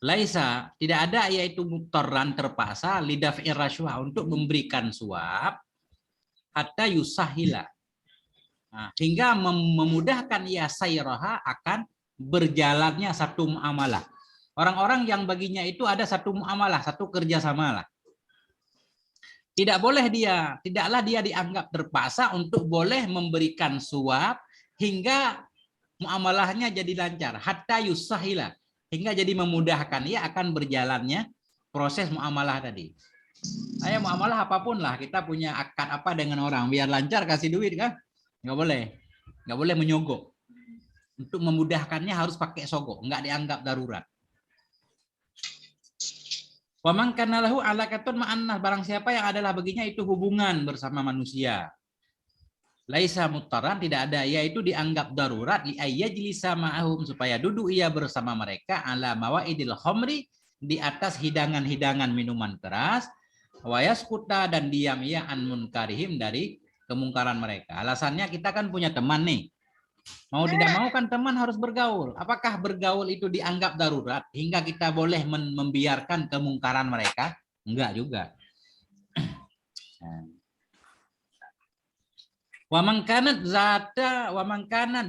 Laisa, tidak ada yaitu muktaran terpaksa lidaf'ir rasyuah untuk memberikan suap hatta yusahila. Nah, hingga memudahkan ia sayraha akan berjalannya satu muamalah. Orang-orang yang baginya itu ada satu muamalah, satu kerjasama lah. Tidaklah dia dianggap terpaksa untuk boleh memberikan suap hingga muamalahnya jadi lancar. Hatta yusahila, hingga jadi memudahkan ia akan berjalannya proses muamalah tadi. Saya muamalah apapun lah, kita punya akad apa dengan orang, biar lancar kasih duit kan? Nggak boleh menyogok. Untuk memudahkannya harus pakai sogok, nggak dianggap darurat. Wa man kana lahu alaqatun ma'annas, barang siapa yang adalah baginya itu hubungan bersama manusia. Laisa muttaran, tidak ada, yaitu dianggap darurat li ayyajlisa ma'ahum, supaya duduk ia bersama mereka ala mawaidil khamri, di atas hidangan-hidangan minuman keras, wa yaskuta, dan diam ia an munkarihim, dari kemungkaran mereka. Alasannya kita kan punya teman nih. Mau tidak mau kan teman harus bergaul. Apakah bergaul itu dianggap darurat hingga kita boleh membiarkan kemungkaran mereka? Enggak juga. Wa man kanat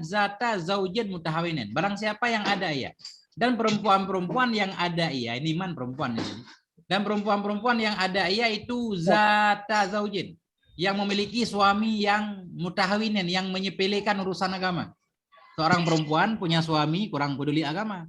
zata zaujin mutahawinin. Barang siapa yang ada ia, dan perempuan-perempuan yang ada ia, ini man perempuan ini. Dan perempuan-perempuan yang ada ia itu zata zaujin, yang memiliki suami yang mutahawinin, yang menyepelekan urusan agama. Seorang perempuan punya suami kurang peduli agama.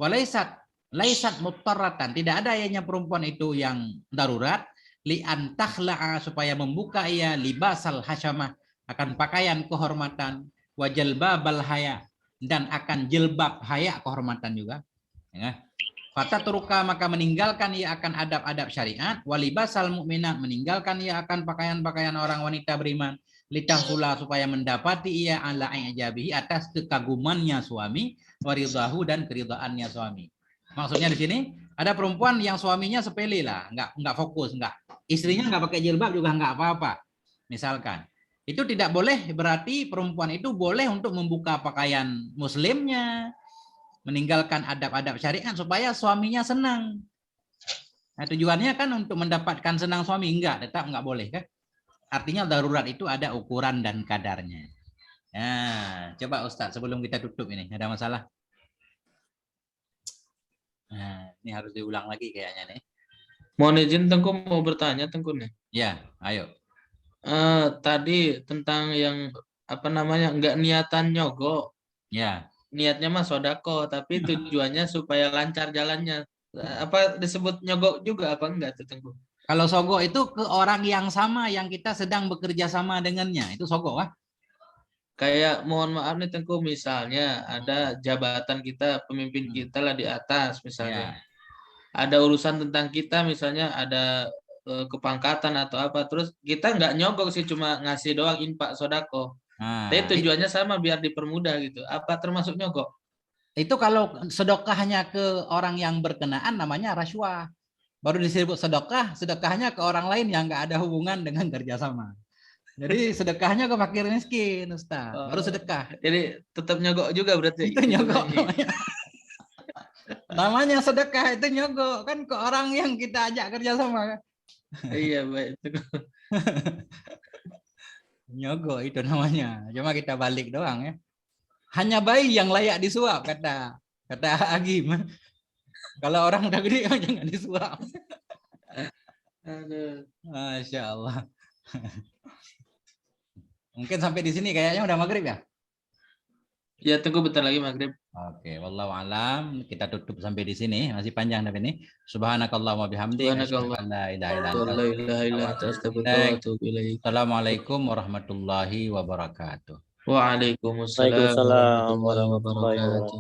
Laisat muttaratan, tidak ada ianya perempuan itu yang darurat li antahla, supaya membuka ia libasal hasyamah, akan pakaian kehormatan, wajal babal haya, dan akan jilbab haya kehormatan juga. Ya. Fata turuka, maka meninggalkan ia akan adab-adab syariat, walibasal mukminat, meninggalkan ia akan pakaian-pakaian orang wanita beriman, litahsula, supaya mendapati ia ala ijabihi, atas kekagumannya suami, waridahu, dan keridaannya suami. Maksudnya di sini ada perempuan yang suaminya sepele lah, nggak fokus, istrinya nggak pakai jilbab juga nggak apa-apa, misalkan. Itu tidak boleh, berarti perempuan itu boleh untuk membuka pakaian muslimnya, meninggalkan adab-adab syariat supaya suaminya senang. Nah, tujuannya kan untuk mendapatkan senang suami, tetap nggak boleh kan? Artinya darurat itu ada ukuran dan kadarnya. Nah, coba Ustadz sebelum kita tutup ini, ada masalah? Nah, ini harus diulang lagi kayaknya nih. Mohon izin Tengku mau bertanya Tengku nih. Ya, ayo. Tadi tentang yang nggak niatan nyogok. Ya. Niatnya mah sodako, tapi tujuannya supaya lancar jalannya. Apa disebut nyogok juga apa enggak tuh Tengku? Kalau sogok itu ke orang yang sama yang kita sedang bekerja sama dengannya, itu sogok lah. Kayak mohon maaf nih Tengku, misalnya ada jabatan kita, pemimpin kita lah di atas misalnya. Ya. Ada urusan tentang kita, misalnya ada kepangkatan atau apa, terus kita nggak nyogok sih, cuma ngasih doang infak sodako. Nah, tapi tujuannya sama biar dipermudah gitu. Apa termasuk nyogok? Itu kalau sedekahnya ke orang yang berkenaan namanya rasuah. Baru disebut sedekahnya ke orang lain yang nggak ada hubungan dengan kerjasama. Jadi sedekahnya ke fakir miskin, Ustaz. Baru sedekah. Jadi tetap nyogok juga berarti. Itu nyogok namanya. Namanya sedekah itu nyogok kan ke orang yang kita ajak kerjasama. Iya baik. Nyogok itu namanya. Cuma kita balik doang ya. Hanya bayi yang layak disuap kata Agim. Kalau orang udah gede jangan disuap. Aduh. Masya Allah. Mungkin sampai di sini kayaknya udah maghrib ya. Ya tunggu bentar lagi maghrib. Oke, wallahu alam, kita tutup sampai di sini. Masih panjang tapi ini. Subhanakallahumma bihamdika, la ilaha illa anta, Assalamualaikum warahmatullahi wabarakatuh. Waalaikumsalam warahmatullahi wabarakatuh.